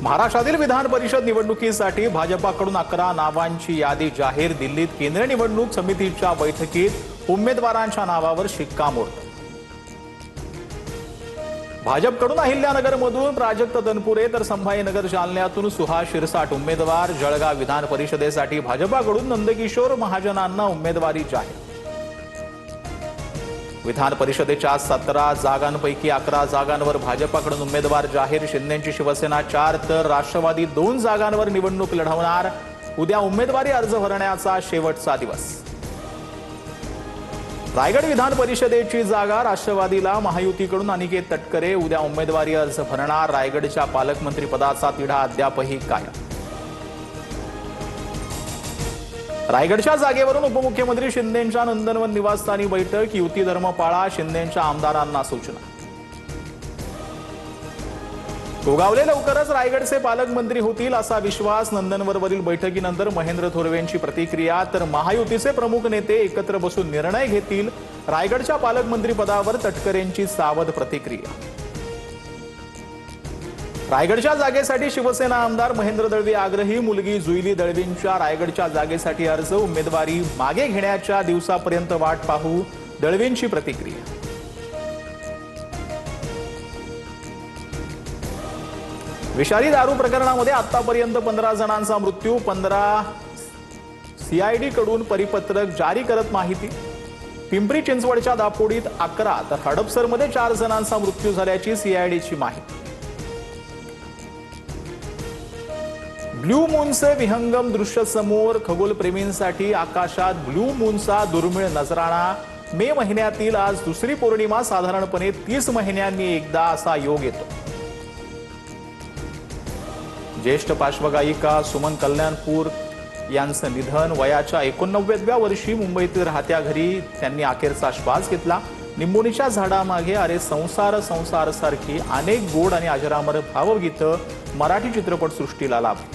महाराष्ट्रातील विधान परिषद निवडणुकीसाठी भाजपाकडून 11 नावांची यादी जाहीर। दिल्लीत केंद्रीय निवडणूक समितीच्या बैठकीत उमेदवारांच्या नावावर शिक्कामोर्तब। भाजपकडून अहिल्यानगरमधून प्राजक्त तनपुरे तर संभाजीनगर जालन्यातून सुहास शिरसाट उमेदवार। जळगाव विधान परिषदेसाठी भाजपाकडून नंदकिशोर महाजनांना उमेदवारी जाहीर। विधान परिषदेच्या 17 जागांपैकी 11 जागांवर भाजपाकडून उमेदवार जाहीर। शिंदेची शिवसेना 4 तर राष्ट्रवादी 2 जागांवर निवडणूक लढवणार। उद्या उमेदवारी अर्ज भरण्याचा शेवटचा दिवस। रायगड विधान परिषदेची जागा राष्ट्रवादीला महायुतीकडून अनिकेत तटकरे उद्या उमेदवारी अर्ज भरणार। रायगडच्या पालकमंत्री पदाचा तिढा अद्यापही कायम। रायगडच्या जागेवरून उपमुख्यमंत्री शिंदेंच्या नंदनवन निवासस्थानी बैठक। युती धर्म पाळा, शिंदेंच्या आमदारांना सूचना। गोगावले लवकरच रायगडचे पालकमंत्री होतील असा विश्वास। नंदनवरवरील बैठकीनंतर महेंद्र थोरवेंची प्रतिक्रिया। तर महायुतीचे प्रमुख नेते एकत्र बसून निर्णय घेतील। रायगडच्या पालकमंत्री पदावर तटकरेंची सावध प्रतिक्रिया। रायगडच्या जागेसाठी शिवसेना आमदार महेंद्र दळवी आग्रही। मुलगी जुईली दळवींच्या रायगडच्या जागेसाठी अर्ज। उमेदवारी मागे घेण्याच्या दिवसापर्यंत वाट पाहू, दळवींची प्रतिक्रिया। विषारी दारू प्रकरणामध्ये आतापर्यंत 15 जणांचा मृत्यू। 15 सीआयडी कडून परिपत्रक जारी करत माहिती। पिंपरी चिंचवडच्या दापोडीत 11 तर हडपसरमध्ये 4 जणांचा मृत्यू झाल्याची सीआयडीची माहिती। ब्लू मूनचे विहंगम दृश्य समोर। खगोलप्रेमींसाठी आकाशात ब्लू मूनचा दुर्मिळ नजराणा। मे महिन्यातील आज दुसरी पौर्णिमा। साधारणपणे 30 महिन्यांनी एकदा असा योग येतो। ज्येष्ठ पार्श्वगायिका सुमन कल्याणपूर यांचं निधन। वयाच्या 89व्या वर्षी मुंबईतील राहत्या घरी त्यांनी अखेरचा श्वास घेतला। निंबोणीच्या झाडामागे अरे संसार संसार सारखी अनेक गोड आणि अजरामर भावगीतं मराठी चित्रपटसृष्टीला लाभली।